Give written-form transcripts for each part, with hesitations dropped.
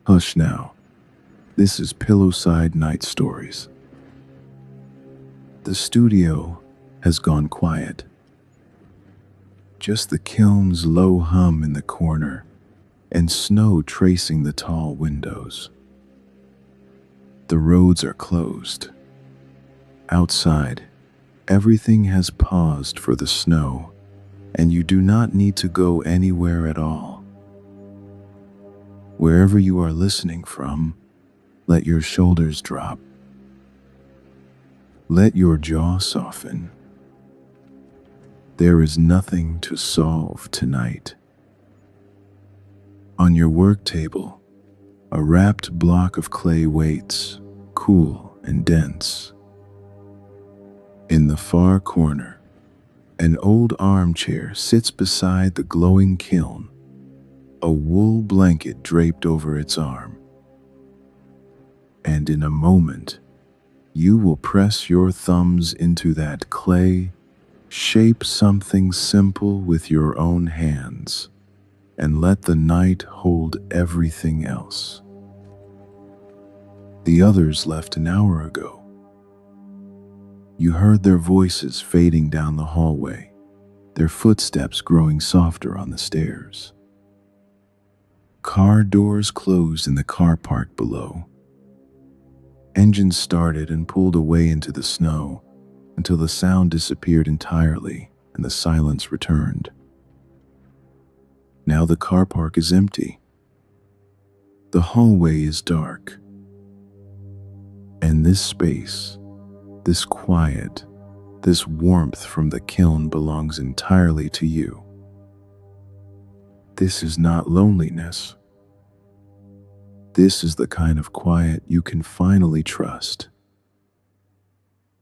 Hush now. This is Pillowside Night Stories. The studio has gone quiet. Just the kiln's low hum in the corner and snow tracing the tall windows. The roads are closed. Outside, everything has paused for the snow, and you do not need to go anywhere at all. Wherever you are listening from, let your shoulders drop. Let your jaw soften. There is nothing to solve tonight. On your work table, a wrapped block of clay waits, cool and dense. In the far corner, an old armchair sits beside the glowing kiln, a wool blanket draped over its arm. And in a moment, you will press your thumbs into that clay, shape something simple with your own hands, and let the night hold everything else. The others left an hour ago. You heard their voices fading down the hallway, their footsteps growing softer on the stairs. Car doors closed in the car park below. Engines started and pulled away into the snow until the sound disappeared entirely and the silence returned. Now the car park is empty. The hallway is dark. And this space, this quiet, this warmth from the kiln belongs entirely to you. This is not loneliness. This is the kind of quiet you can finally trust.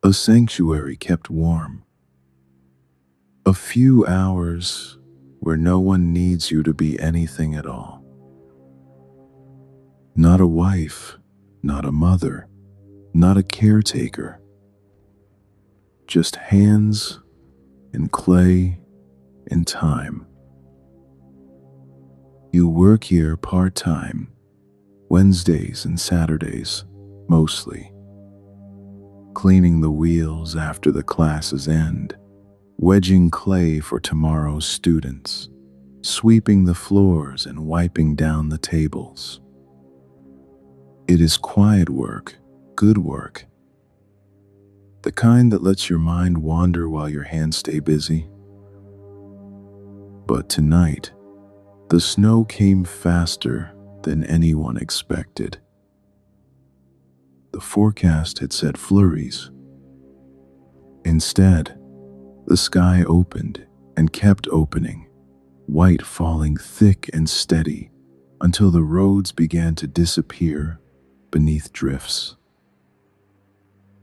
A sanctuary kept warm. A few hours where no one needs you to be anything at all. Not a wife, not a mother, not a caretaker. Just hands and clay and time. You work here part-time, Wednesdays and Saturdays, mostly. Cleaning the wheels after the classes end, wedging clay for tomorrow's students, sweeping the floors and wiping down the tables. It is quiet work, good work. The kind that lets your mind wander while your hands stay busy. But tonight, the snow came faster than anyone expected. The forecast had said flurries. Instead, the sky opened and kept opening, white falling thick and steady until the roads began to disappear beneath drifts.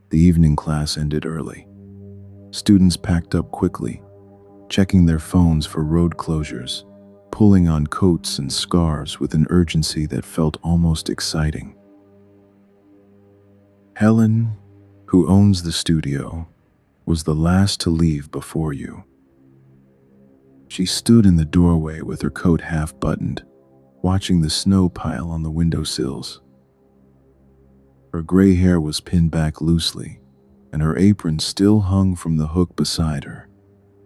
The evening class ended early. Students packed up quickly, checking their phones for road closures, pulling on coats and scarves with an urgency that felt almost exciting. Helen, who owns the studio, was the last to leave before you. She stood in the doorway with her coat half buttoned, watching the snow pile on the windowsills. Her gray hair was pinned back loosely, and her apron still hung from the hook beside her,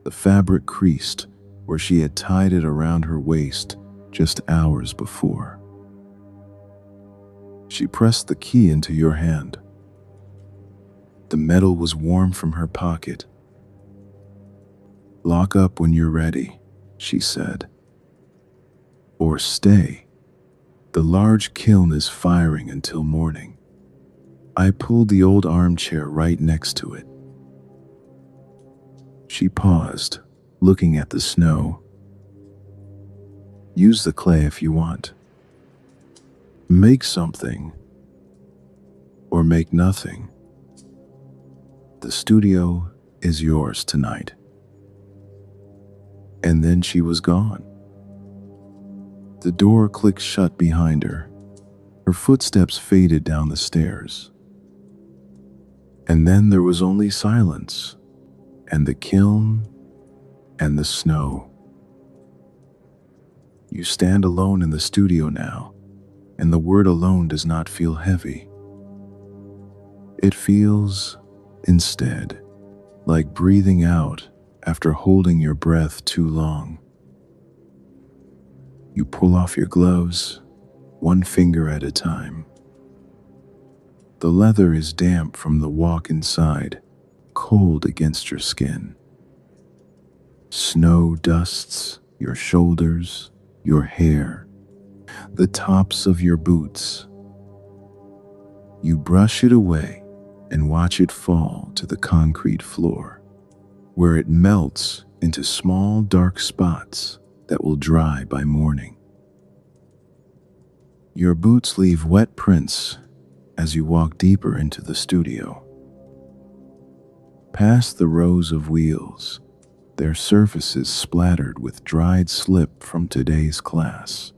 the fabric creased where she had tied it around her waist just hours before. She pressed the key into your hand. The metal was warm from her pocket. "Lock up when you're ready," she said. "Or stay. The large kiln is firing until morning." I pulled the old armchair right next to it. She paused, looking at the snow. "Use the clay if you want. Make something, or make nothing. The studio is yours tonight." And then she was gone. The door clicked shut behind her. Her footsteps faded down the stairs. And then there was only silence, and the kiln, and the snow. You stand alone in the studio now, and the word alone does not feel heavy. It feels, instead, like breathing out after holding your breath too long. You pull off your gloves, one finger at a time. The leather is damp from the walk inside, cold against your skin. Snow dusts your shoulders, your hair, the tops of your boots. You brush it away and watch it fall to the concrete floor, where it melts into small dark spots that will dry by morning. Your boots leave wet prints as you walk deeper into the studio. Past the rows of wheels, their surfaces splattered with dried slip from today's class.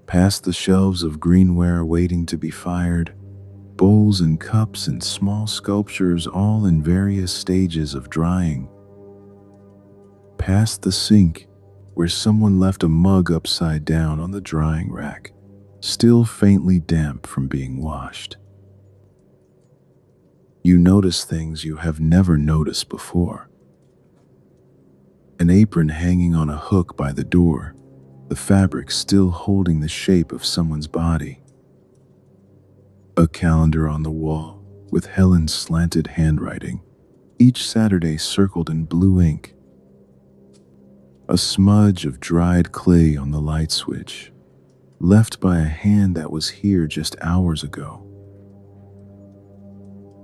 Past the shelves of greenware waiting to be fired, bowls and cups and small sculptures all in various stages of drying. Past the sink, where someone left a mug upside down on the drying rack, still faintly damp from being washed. You notice things you have never noticed before. An apron hanging on a hook by the door, the fabric still holding the shape of someone's body. A calendar on the wall with Helen's slanted handwriting, each Saturday circled in blue ink. A smudge of dried clay on the light switch, left by a hand that was here just hours ago.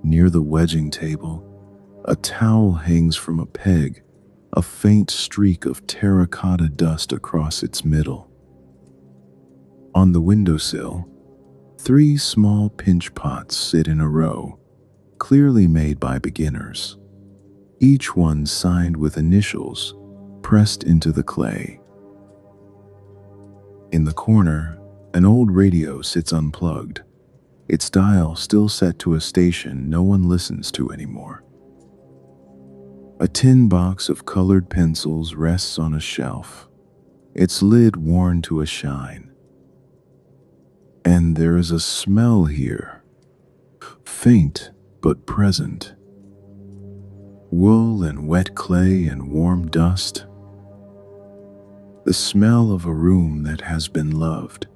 Near the wedging table, a towel hangs from a peg, a faint streak of terracotta dust across its middle. On the windowsill, 3 small pinch pots sit in a row, clearly made by beginners, each one signed with initials pressed into the clay. In the corner, an old radio sits unplugged, its dial still set to a station no one listens to anymore. A tin box of colored pencils rests on a shelf, its lid worn to a shine. And there is a smell here, faint but present. Wool and wet clay and warm dust. The smell of a room that has been loved.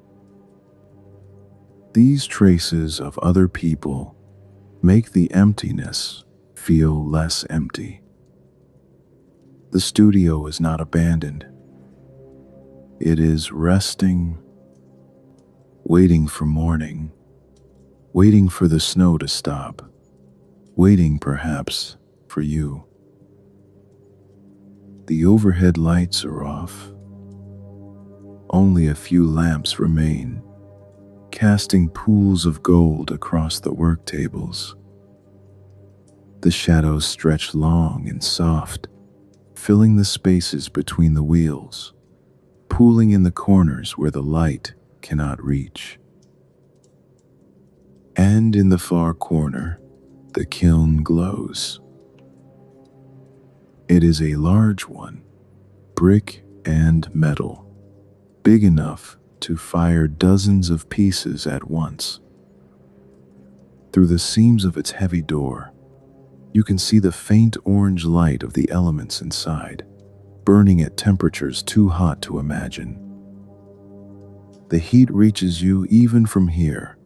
These traces of other people make the emptiness feel less empty. The studio is not abandoned. It is resting, waiting for morning, waiting for the snow to stop, waiting perhaps for you. The overhead lights are off. Only a few lamps remain, casting pools of gold across the work tables. The shadows stretch long and soft, filling the spaces between the wheels, pooling in the corners where the light cannot reach. And in the far corner, the kiln glows. It is a large one, brick and metal, big enough to fire dozens of pieces at once. Through the seams of its heavy door, you can see the faint orange light of the elements inside, burning at temperatures too hot to imagine. The heat reaches you even from here,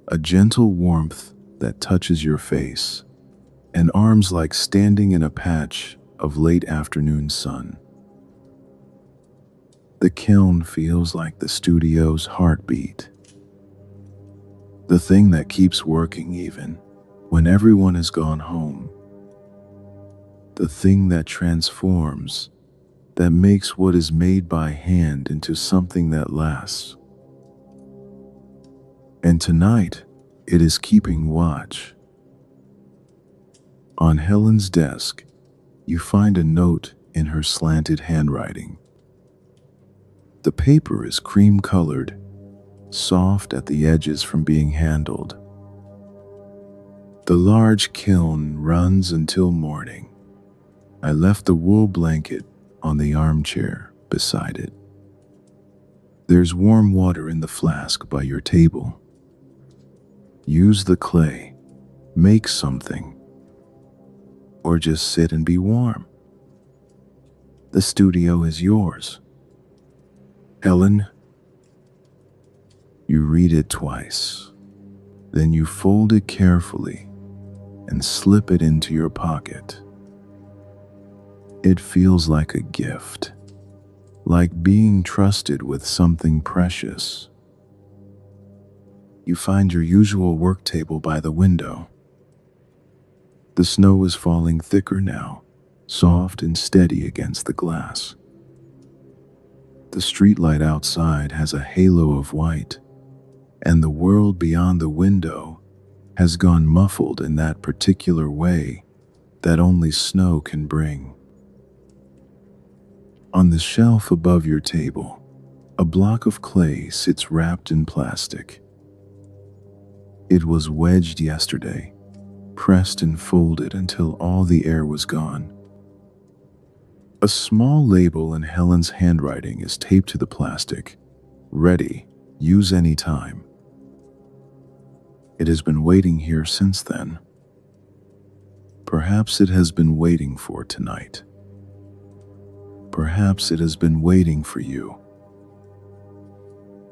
a gentle warmth that touches your face, and arms like standing in a patch of late afternoon sun. The kiln feels like the studio's heartbeat, the thing that keeps working even when everyone has gone home, the thing that transforms, that makes what is made by hand into something that lasts. And tonight, it is keeping watch. On Helen's desk, you find a note in her slanted handwriting. The paper is cream-colored, soft at the edges from being handled. The large kiln runs until morning. I left the wool blanket on the armchair beside it. There's warm water in the flask by your table. Use the clay, make something, or just sit and be warm. The studio is yours. Helen, you read it twice. Then you fold it carefully and slip it into your pocket. It feels like a gift, like being trusted with something precious. You find your usual work table by the window. The snow is falling thicker now, soft and steady against the glass. The streetlight outside has a halo of white, and the world beyond the window has gone muffled in that particular way that only snow can bring. On the shelf above your table, a block of clay sits wrapped in plastic. It was wedged yesterday, pressed and folded until all the air was gone. A small label in Helen's handwriting is taped to the plastic. Ready, use any time. It has been waiting here since then. Perhaps it has been waiting for tonight. Perhaps it has been waiting for you.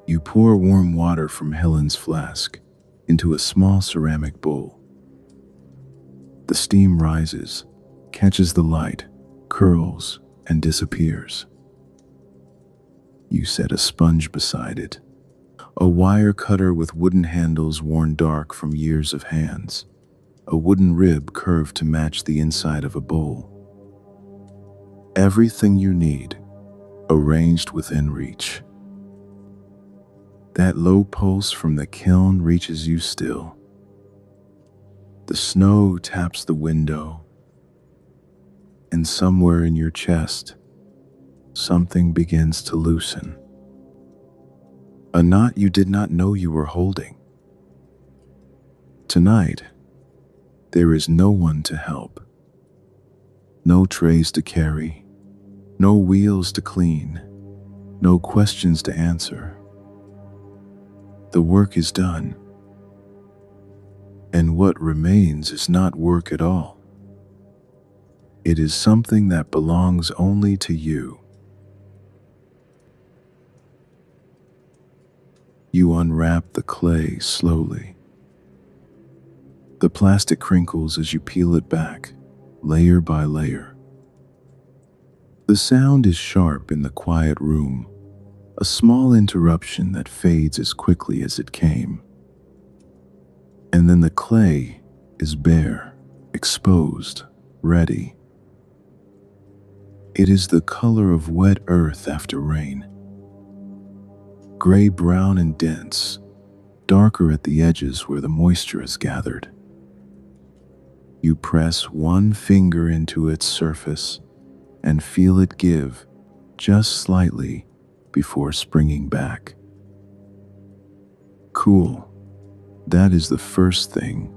You pour warm water from Helen's flask into a small ceramic bowl. The steam rises, catches the light, curls, and disappears. You set a sponge beside it, a wire cutter with wooden handles worn dark from years of hands, a wooden rib curved to match the inside of a bowl. Everything you need, arranged within reach. That low pulse from the kiln reaches you still. The snow taps the window, and somewhere in your chest, something begins to loosen. A knot you did not know you were holding. Tonight, there is no one to help. No trays to carry, no wheels to clean, no questions to answer. The work is done, and what remains is not work at all. It is something that belongs only to you. You unwrap the clay slowly. The plastic crinkles as you peel it back, layer by layer. The sound is sharp in the quiet room, a small interruption that fades as quickly as it came. And then the clay is bare, exposed, ready. It is the color of wet earth after rain. Gray-brown and dense, darker at the edges where the moisture is gathered. You press one finger into its surface and feel it give just slightly before springing back. Cool. That is the first thing.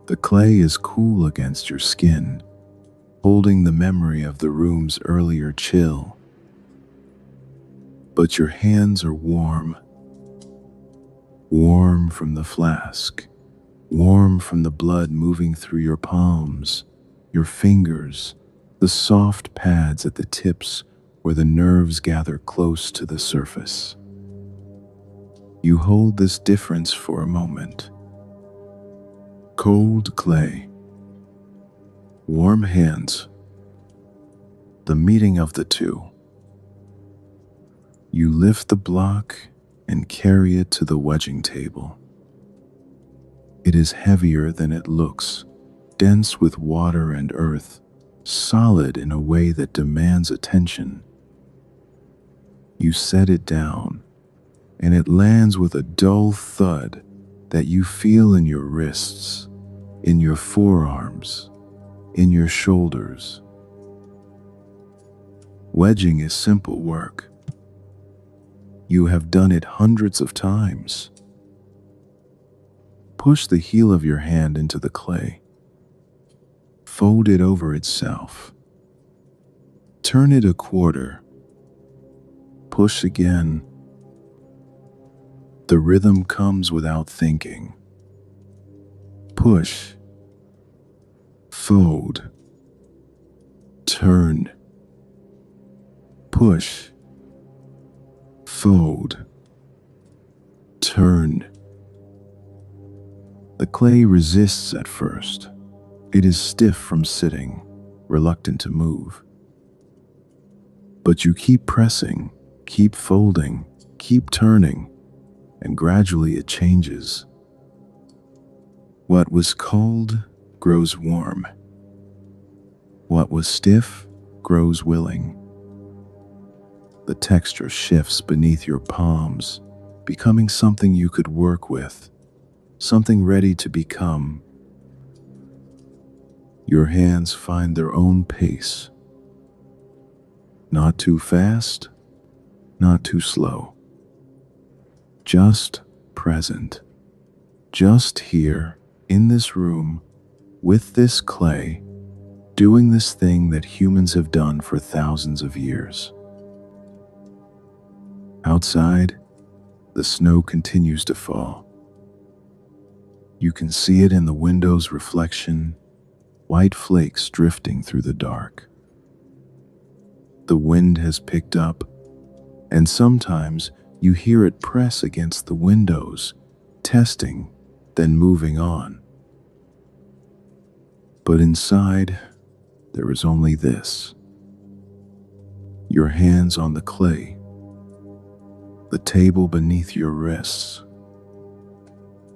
The clay is cool against your skin, holding the memory of the room's earlier chill. But your hands are warm. Warm from the flask, warm from the blood moving through your palms, your fingers, the soft pads at the tips where the nerves gather close to the surface. You hold this difference for a moment. Cold clay, warm hands, the meeting of the two. You lift the block and carry it to the wedging table. It is heavier than it looks, dense with water and earth, solid in a way that demands attention. You set it down, and it lands with a dull thud that you feel in your wrists, in your forearms, in your shoulders. Wedging is simple work. You have done it hundreds of times. Push the heel of your hand into the clay. Fold it over itself. Turn it a quarter. Push again. The rhythm comes without thinking. Push, fold, turn, push, fold, turn. The clay resists at first. It is stiff from sitting, reluctant to move. But you keep pressing, keep folding, keep turning, and gradually it changes. What was cold grows warm. What was stiff grows willing. The texture shifts beneath your palms, becoming something you could work with, something ready to become. Your hands find their own pace. Not too fast, not too slow. Just present. Just here, in this room, with this clay, doing this thing that humans have done for thousands of years. Outside, the snow continues to fall. You can see it in the window's reflection, white flakes drifting through the dark. The wind has picked up, and sometimes you hear it press against the windows, testing, then moving on. But inside, there is only this. Your hands on the clay, the table beneath your wrists,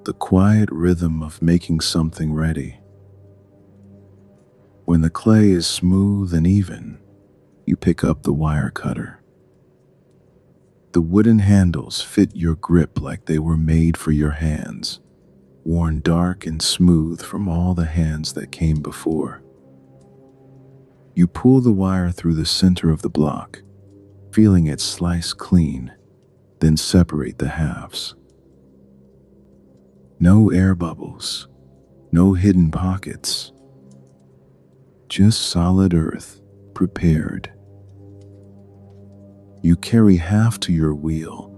the quiet rhythm of making something ready. When the clay is smooth and even, you pick up the wire cutter. The wooden handles fit your grip like they were made for your hands, worn dark and smooth from all the hands that came before. You pull the wire through the center of the block, feeling it slice clean, then separate the halves. No air bubbles, no hidden pockets, just solid earth prepared. You carry half to your wheel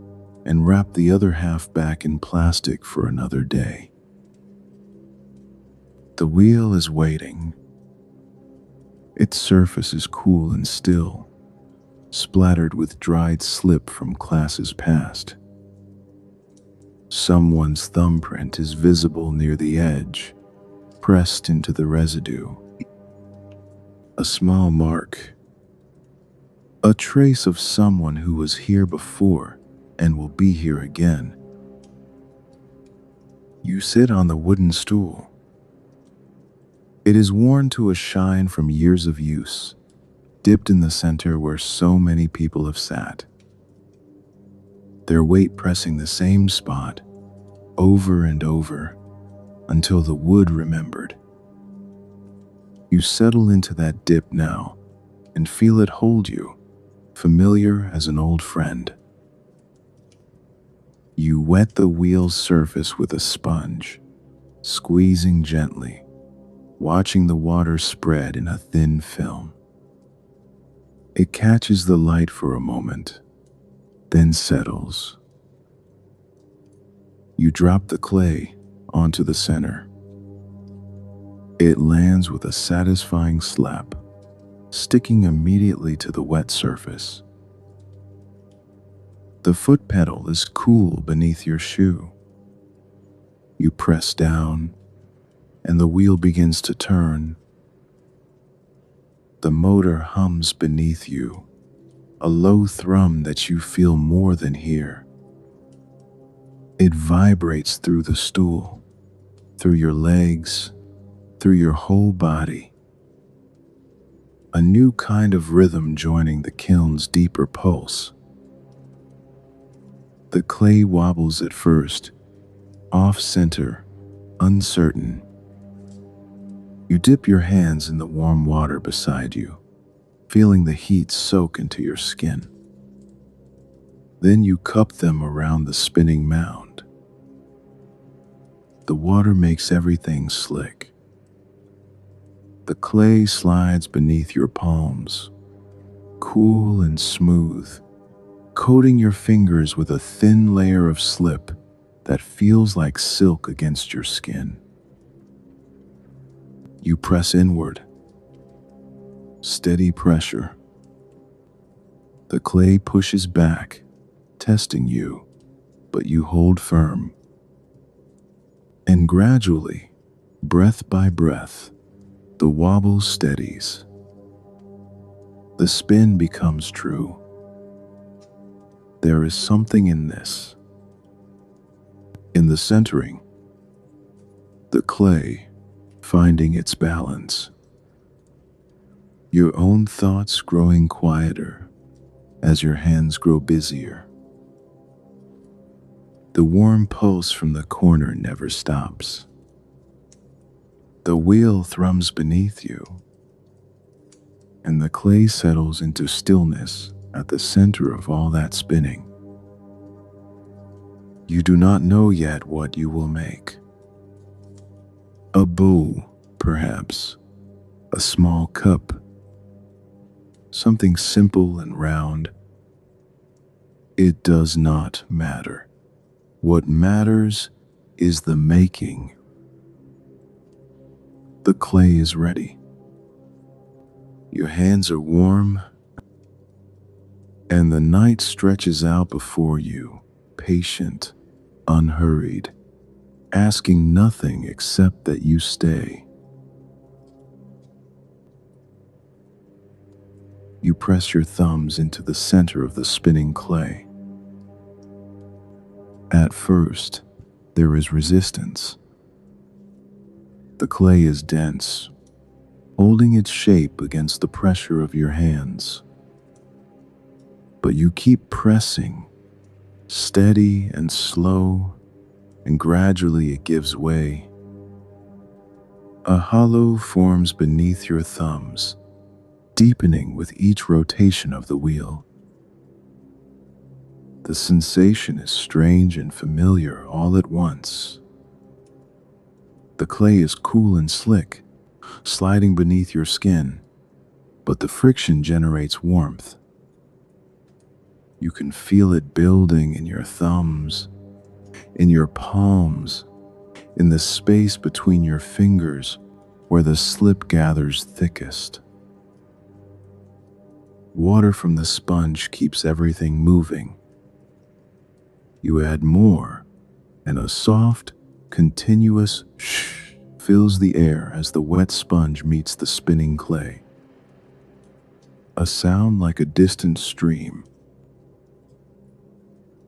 and wrap the other half back in plastic for another day. The wheel is waiting. Its surface is cool and still, splattered with dried slip from classes past. Someone's thumbprint is visible near the edge, pressed into the residue. A small mark, a trace of someone who was here before and will be here again. You sit on the wooden stool. It is worn to a shine from years of use, dipped in the center where so many people have sat. Their weight pressing the same spot, over and over, until the wood remembered. You settle into that dip now, and feel it hold you, familiar as an old friend. You wet the wheel's surface with a sponge, squeezing gently, watching the water spread in a thin film. It catches the light for a moment, then settles. You drop the clay onto the center. It lands with a satisfying slap, sticking immediately to the wet surface. The foot pedal is cool beneath your shoe. You press down, and the wheel begins to turn. The motor hums beneath you, a low thrum that you feel more than hear. It vibrates through the stool, through your legs, through your whole body. A new kind of rhythm joining the kiln's deeper pulse. The clay wobbles at first, off-center, uncertain. You dip your hands in the warm water beside you, feeling the heat soak into your skin. Then you cup them around the spinning mound. The water makes everything slick. The clay slides beneath your palms, cool and smooth, coating your fingers with a thin layer of slip that feels like silk against your skin. You press inward. Steady pressure. The clay pushes back, testing you, but you hold firm. And gradually, breath by breath, the wobble steadies. The spin becomes true. There is something in this. In the centering, the clay finding its balance. Your own thoughts growing quieter as your hands grow busier. The warm pulse from the corner never stops. The wheel thrums beneath you, and the clay settles into stillness at the center of all that spinning. You do not know yet what you will make. A bowl, perhaps, a small cup, something simple and round. It does not matter. What matters is the making. The clay is ready. Your hands are warm, and the night stretches out before you, patient, unhurried, asking nothing except that you stay. You press your thumbs into the center of the spinning clay. At first, there is resistance. The clay is dense, holding its shape against the pressure of your hands. But you keep pressing, steady and slow, and gradually it gives way. A hollow forms beneath your thumbs, deepening with each rotation of the wheel. The sensation is strange and familiar all at once. The clay is cool and slick, sliding beneath your skin, but the friction generates warmth. You can feel it building in your thumbs, in your palms, in the space between your fingers where the slip gathers thickest. Water from the sponge keeps everything moving. You add more, and a soft, continuous shh fills the air as the wet sponge meets the spinning clay. A sound like a distant stream.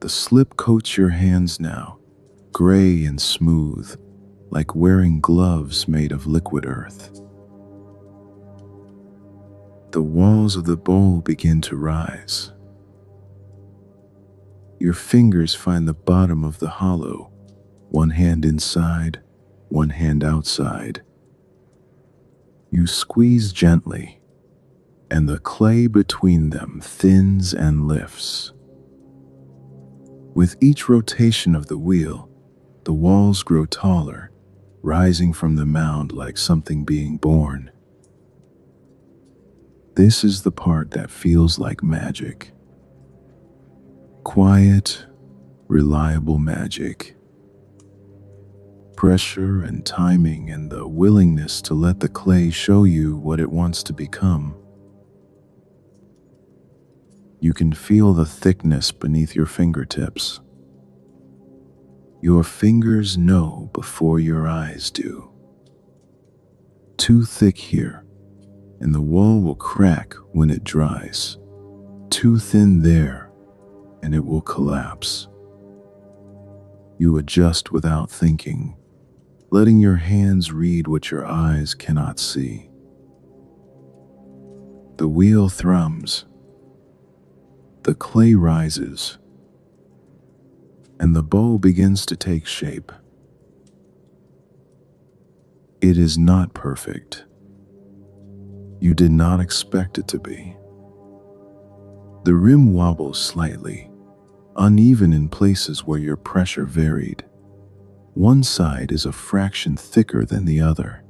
The slip coats your hands now, gray and smooth, like wearing gloves made of liquid earth. The walls of the bowl begin to rise. Your fingers find the bottom of the hollow, one hand inside, one hand outside. You squeeze gently, and the clay between them thins and lifts. With each rotation of the wheel, the walls grow taller, rising from the mound like something being born. This is the part that feels like magic. Quiet, reliable magic. Pressure and timing and the willingness to let the clay show you what it wants to become. You can feel the thickness beneath your fingertips. Your fingers know before your eyes do. Too thick here, and the wall will crack when it dries. Too thin there, and it will collapse. You adjust without thinking, letting your hands read what your eyes cannot see. The wheel thrums. The clay rises, and the bowl begins to take shape. It is not perfect. You did not expect it to be. The rim wobbles slightly, uneven in places where your pressure varied. One side is a fraction thicker than the other.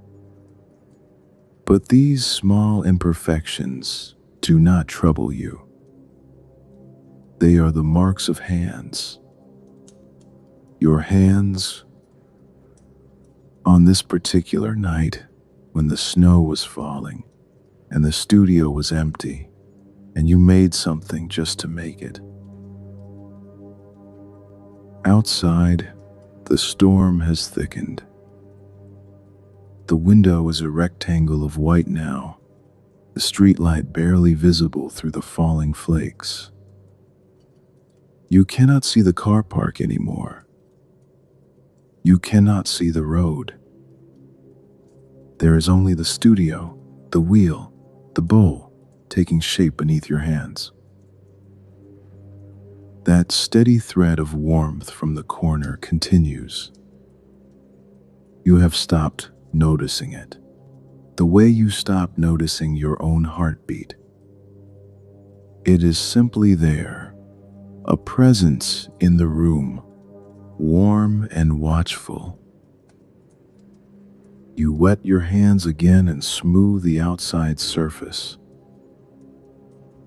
But these small imperfections do not trouble you. They are the marks of hands. Your hands on this particular night when the snow was falling and the studio was empty and you made something just to make it. Outside, the storm has thickened. The window is a rectangle of white now, the streetlight barely visible through the falling flakes. You cannot see the car park anymore. You cannot see the road. There is only the studio, the wheel, the bowl, taking shape beneath your hands. That steady thread of warmth from the corner continues. You have stopped noticing it, the way you stop noticing your own heartbeat. It is simply there, a presence in the room, warm and watchful. You wet your hands again and smooth the outside surface.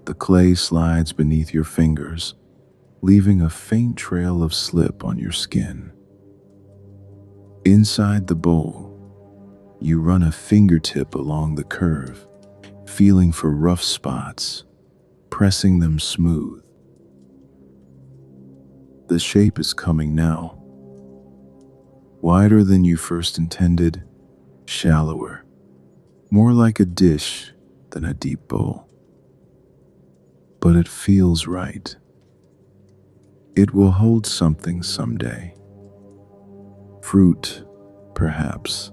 The clay slides beneath your fingers, leaving a faint trail of slip on your skin. Inside the bowl, you run a fingertip along the curve, feeling for rough spots, pressing them smooth. The shape is coming now. Wider than you first intended, shallower, more like a dish than a deep bowl. But it feels right. It will hold something someday. Fruit, perhaps,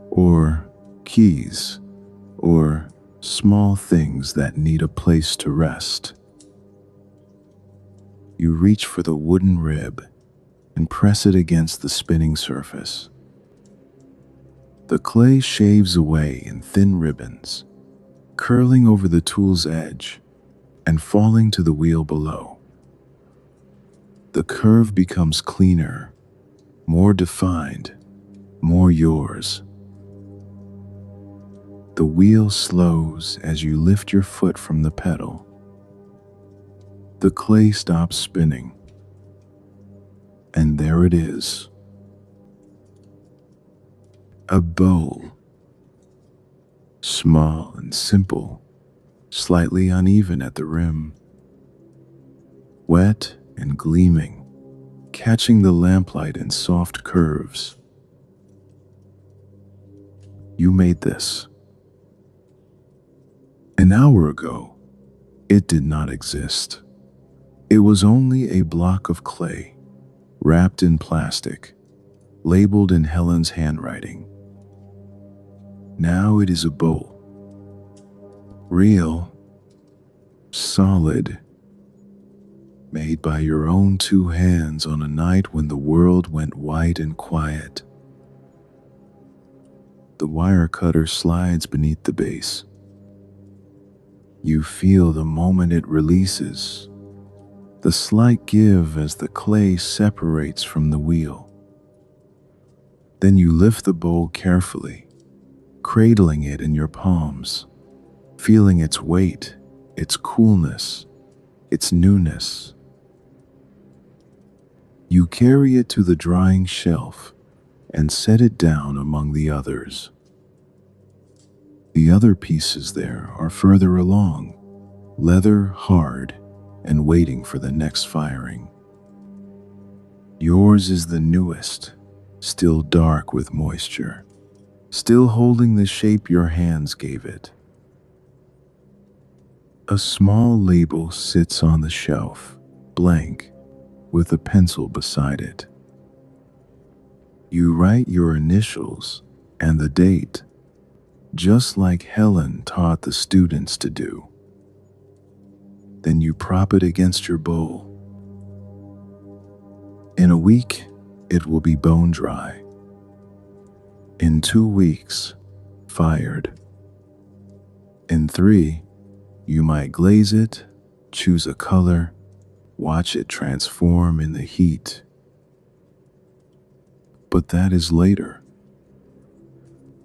or keys, or small things that need a place to rest. You reach for the wooden rib and press it against the spinning surface. The clay shaves away in thin ribbons, curling over the tool's edge and falling to the wheel below. The curve becomes cleaner, more defined, more yours. The wheel slows as you lift your foot from the pedal. The clay stops spinning, and there it is. A bowl. Small and simple, slightly uneven at the rim. Wet and gleaming, catching the lamplight in soft curves. You made this. An hour ago, it did not exist. It was only a block of clay, wrapped in plastic, labeled in Helen's handwriting. Now it is a bowl. Real, solid, made by your own two hands on a night when the world went white and quiet. The wire cutter slides beneath the base. You feel the moment it releases, the slight give as the clay separates from the wheel. Then you lift the bowl carefully, cradling it in your palms, feeling its weight, its coolness, its newness. You carry it to the drying shelf and set it down among the others. The other pieces there are further along, leather hard and waiting for the next firing. Yours is the newest, still dark with moisture, still holding the shape your hands gave it. A small label sits on the shelf, blank, with a pencil beside it. You write your initials and the date, just like Helen taught the students to do. Then you prop it against your bowl. In a week, it will be bone dry. In 2 weeks, fired. In 3, you might glaze it, choose a color, watch it transform in the heat. But that is later.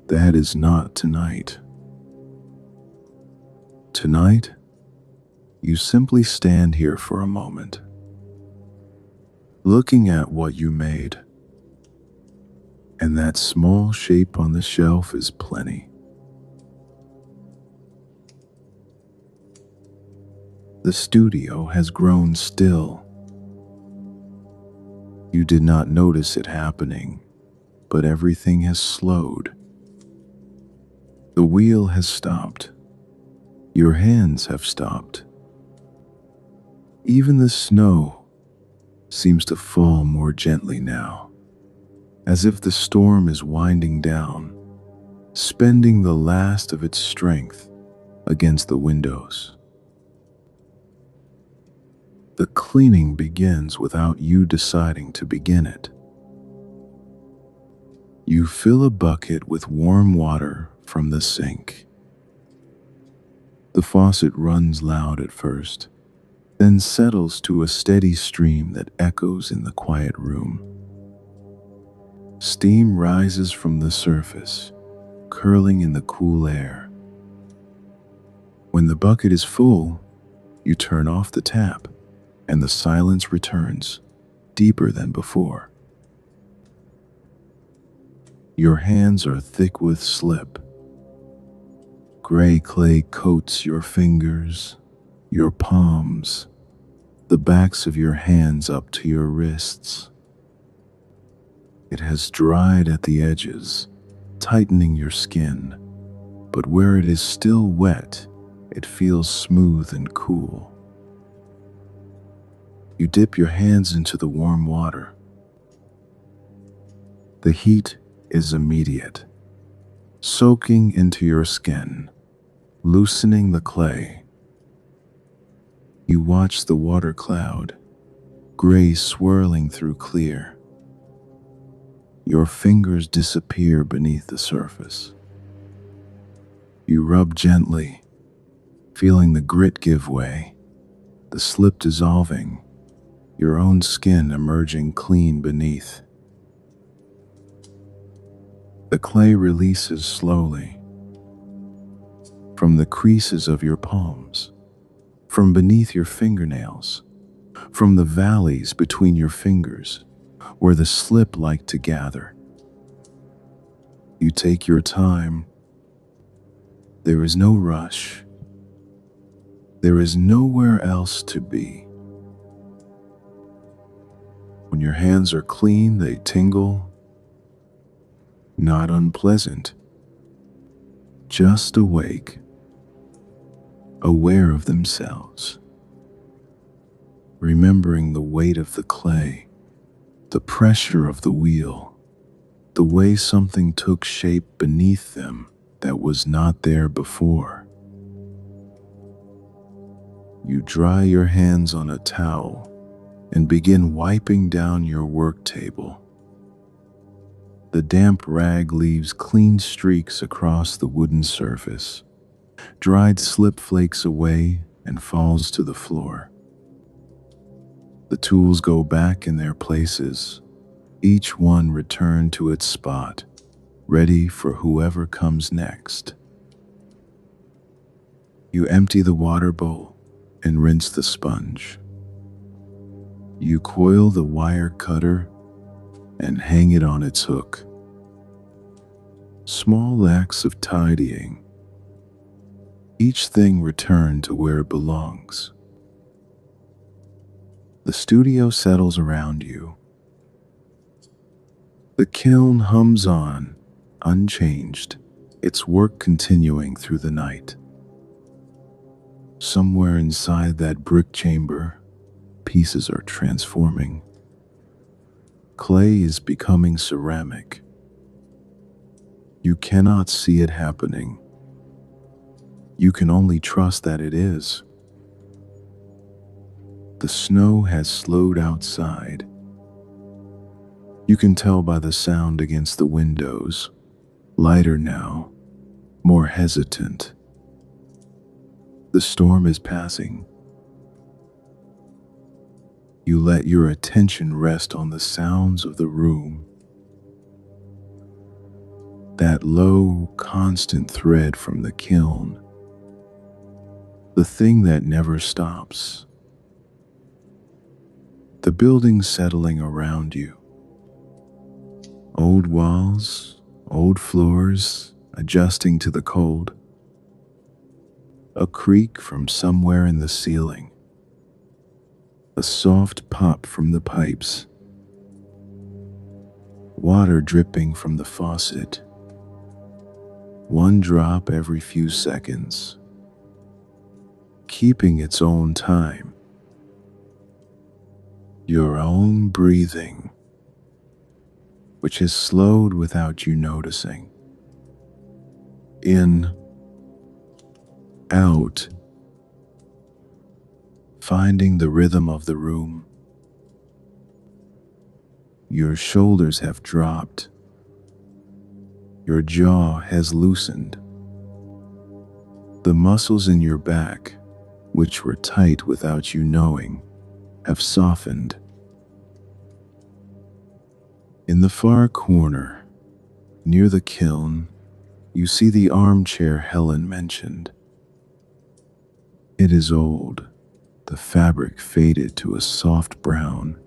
That is not tonight. Tonight, You simply stand here for a moment, looking at what you made, and that small shape on the shelf is plenty. The studio has grown still. You did not notice it happening, but everything has slowed. The wheel has stopped. Your hands have stopped. Even the snow seems to fall more gently now, as if the storm is winding down, spending the last of its strength against the windows. The cleaning begins without you deciding to begin it. You fill a bucket with warm water from the sink. The faucet runs loud at first, then settles to a steady stream that echoes in the quiet room. Steam rises from the surface, curling in the cool air. When the bucket is full, you turn off the tap, and the silence returns, deeper than before. Your hands are thick with slip. Gray clay coats your fingers, your palms, the backs of your hands up to your wrists. It has dried at the edges, tightening your skin, but where it is still wet, it feels smooth and cool. You dip your hands into the warm water. The heat is immediate, soaking into your skin, loosening the clay. You watch the water cloud, gray swirling through clear. Your fingers disappear beneath the surface. You rub gently, feeling the grit give way, the slip dissolving, your own skin emerging clean beneath. The clay releases slowly from the creases of your palms, from beneath your fingernails, from the valleys between your fingers, where the slip like to gather. You take your time. There is no rush. There is nowhere else to be. When your hands are clean, they tingle, not unpleasant, just awake, aware of themselves, remembering the weight of the clay, the pressure of the wheel, the way something took shape beneath them that was not there before. You dry your hands on a towel and begin wiping down your work table. The damp rag leaves clean streaks across the wooden surface. Dried slip flakes away and falls to the floor. The tools go back in their places, each one returned to its spot, ready for whoever comes next. You empty the water bowl and rinse the sponge. You coil the wire cutter and hang it on its hook. Small acts of tidying, each thing returned to where it belongs. The studio settles around you. The kiln hums on, unchanged, its work continuing through the night. Somewhere inside that brick chamber, pieces are transforming. Clay is becoming ceramic. You cannot see it happening. You can only trust that it is. The snow has slowed outside. You can tell by the sound against the windows, lighter now, more hesitant. The storm is passing. You let your attention rest on the sounds of the room. That low, constant thread from the kiln. the thing that never stops. The building settling around you. Old walls, old floors, adjusting to the cold. A creak from somewhere in the ceiling. A soft pop from the pipes. Water dripping from the faucet. One drop every few seconds. Keeping its own time. Your own breathing, which has slowed without you noticing. In, out, finding the rhythm of the room. Your shoulders have dropped. Your jaw has loosened. The muscles in your back, which were tight without you knowing, have softened. In the far corner, near the kiln, you see the armchair Helen mentioned. It is old, the fabric faded to a soft brown,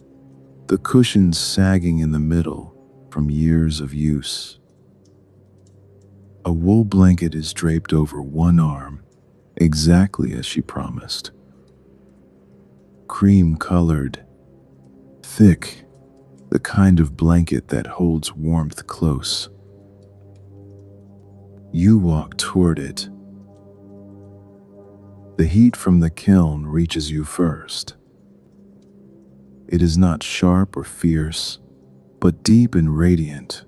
the cushions sagging in the middle from years of use. A wool blanket is draped over one arm, exactly as she promised. Cream-colored, thick, the kind of blanket that holds warmth close. You walk toward it. The heat from the kiln reaches you first. It is not sharp or fierce, but deep and radiant,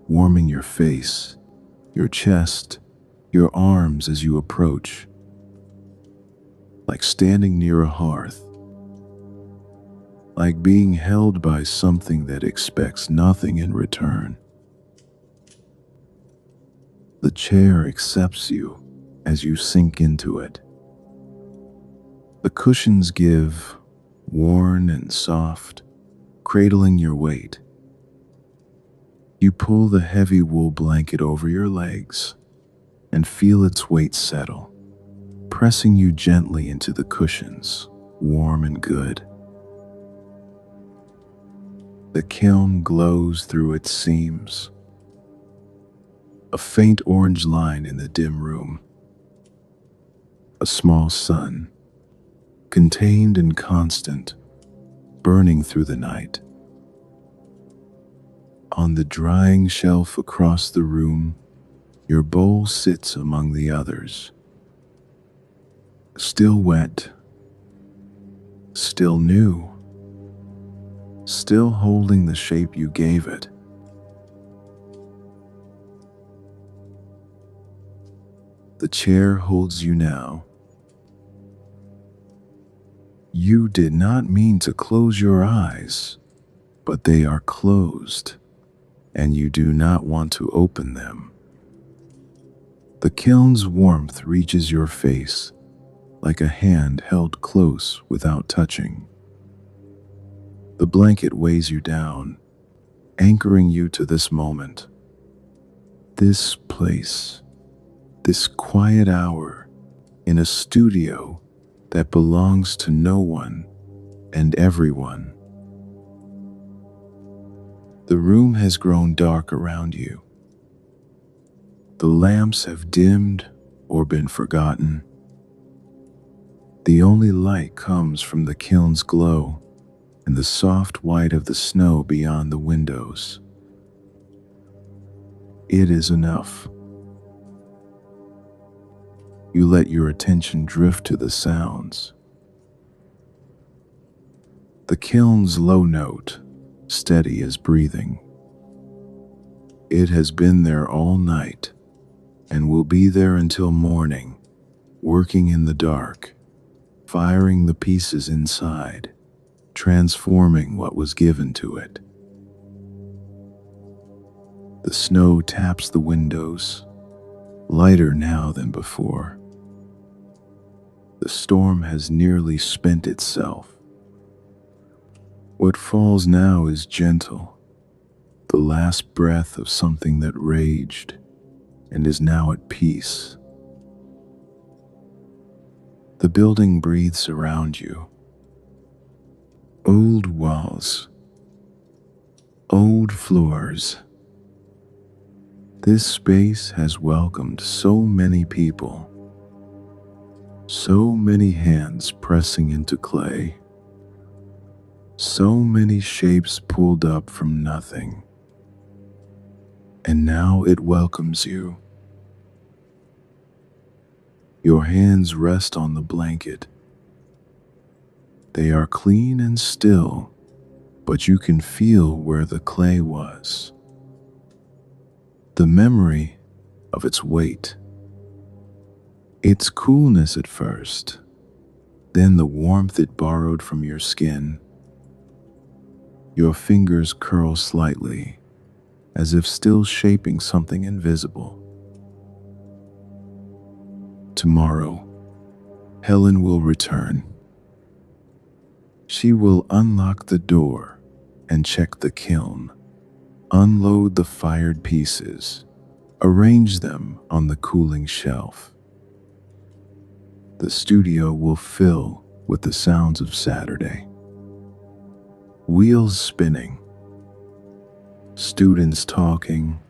warming your face, your chest, your arms as you approach. Like standing near a hearth. Like being held by something that expects nothing in return. The chair accepts you as you sink into it. The cushions give, worn and soft, cradling your weight. You pull the heavy wool blanket over your legs and feel its weight settle, pressing you gently into the cushions, warm and good. The kiln glows through its seams. A faint orange line in the dim room. A small sun, contained and constant, burning through the night. On the drying shelf across the room, your bowl sits among the others. Still wet, still new, still holding the shape you gave it. The chair holds you now. You did not mean to close your eyes, but they are closed, and you do not want to open them. The kiln's warmth reaches your face, like a hand held close without touching. The blanket weighs you down, anchoring you to this moment. This place, this quiet hour in a studio that belongs to no one and everyone. The room has grown dark around you. The lamps have dimmed or been forgotten. The only light comes from the kiln's glow and the soft white of the snow beyond the windows. It is enough. You let your attention drift to the sounds. The kiln's low note, steady as breathing. It has been there all night and will be there until morning, working in the dark, firing the pieces inside, transforming what was given to it. The snow taps the windows, lighter now than before. The storm has nearly spent itself. What falls now is gentle, the last breath of something that raged and is now at peace. The building breathes around you. Old walls, old floors. This space has welcomed so many people, so many hands pressing into clay, so many shapes pulled up from nothing. And now it welcomes you. Your hands rest on the blanket. They are clean and still, but you can feel where the clay was. The memory of its weight, its coolness at first, then the warmth it borrowed from your skin. Your fingers curl slightly, as if still shaping something invisible. Tomorrow, Helen will return. She will unlock the door and check the kiln, unload the fired pieces, arrange them on the cooling shelf. The studio will fill with the sounds of Saturday. Wheels spinning, students talking,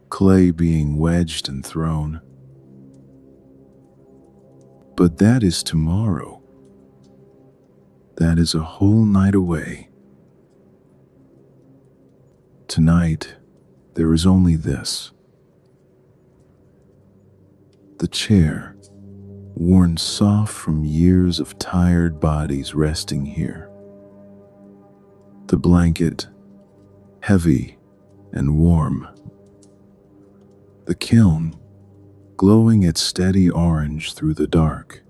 clay being wedged and thrown. But that is tomorrow. That is a whole night away. Tonight, there is only this. The chair, worn soft from years of tired bodies resting here. The blanket, heavy and warm. The kiln, glowing its steady orange through the dark.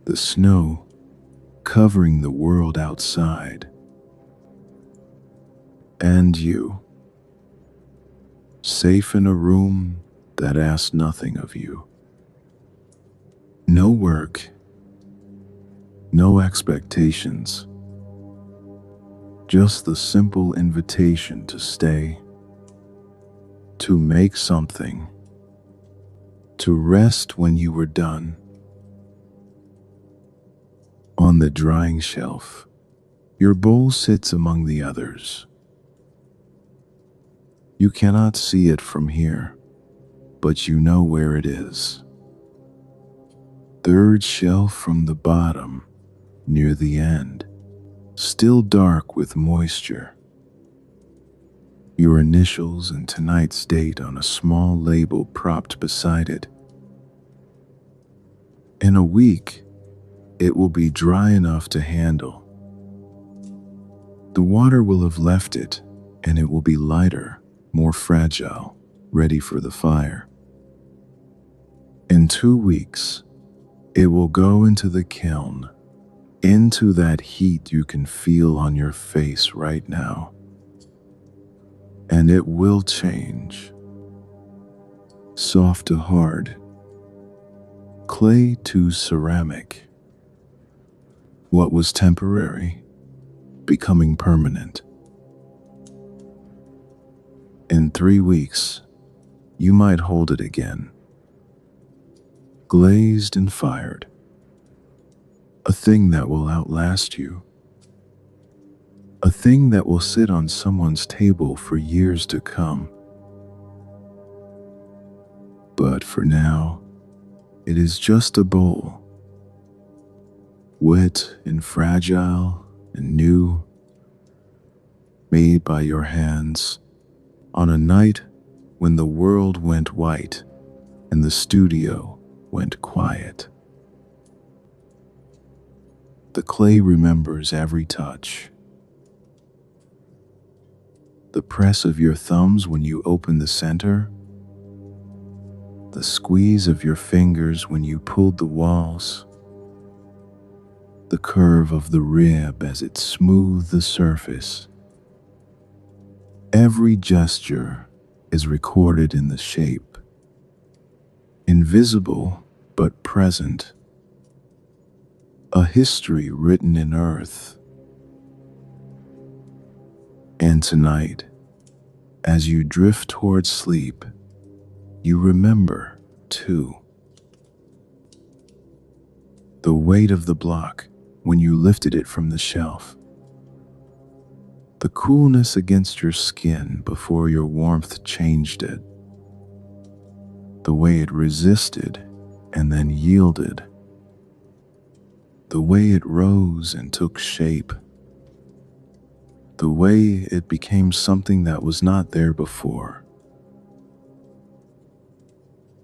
The snow, covering the world outside. And you, safe in a room that asks nothing of you. No work, no expectations, just the simple invitation to stay, to make something, to rest when you were done. On the drying shelf, your bowl sits among the others. You cannot see it from here, but you know where it is. Third shelf from the bottom, near the end, still dark with moisture. Your initials and tonight's date on a small label propped beside it. In a week, it will be dry enough to handle. The water will have left it, and it will be lighter, more fragile, ready for the fire. In 2 weeks, it will go into the kiln, into that heat you can feel on your face right now. And it will change. Soft to hard, clay to ceramic. What was temporary, becoming permanent. In 3 weeks, you might hold it again. Glazed and fired. A thing that will outlast you. A thing that will sit on someone's table for years to come. But for now, it is just a bowl. Wet and fragile and new, made by your hands on a night when the world went white and the studio went quiet. The clay remembers every touch. The press of your thumbs when you open the center, the squeeze of your fingers when you pulled the walls, the curve of the rib as it smoothed the surface. Every gesture is recorded in the shape, invisible but present, a history written in earth. And tonight, as you drift towards sleep, you remember too. the weight of the block when you lifted it from the shelf, the coolness against your skin before your warmth changed it, the way it resisted and then yielded, the way it rose and took shape, the way it became something that was not there before.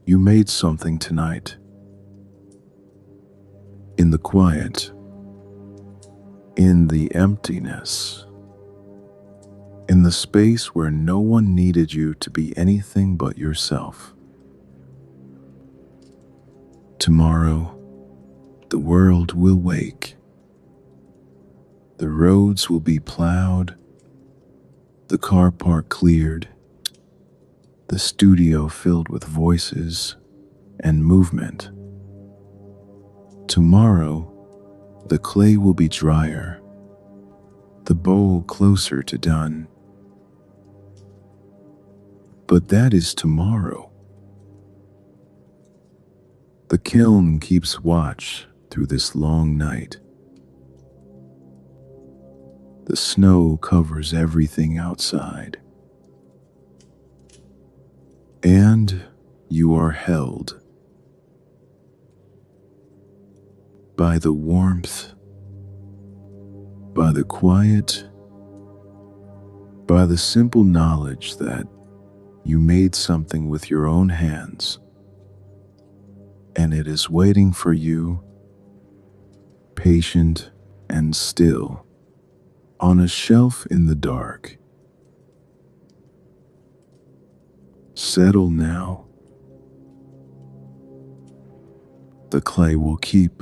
You made something tonight. In the quiet, in the emptiness, in the space where no one needed you to be anything but yourself. Tomorrow, the world will wake. The roads will be plowed, the car park cleared, the studio filled with voices and movement. Tomorrow, the clay will be drier, the bowl closer to done. But that is tomorrow. The kiln keeps watch through this long night. The snow covers everything outside. And you are held by the warmth, by the quiet, by the simple knowledge that you made something with your own hands, and it is waiting for you, patient and still, on a shelf in the dark. Settle now. The clay will keep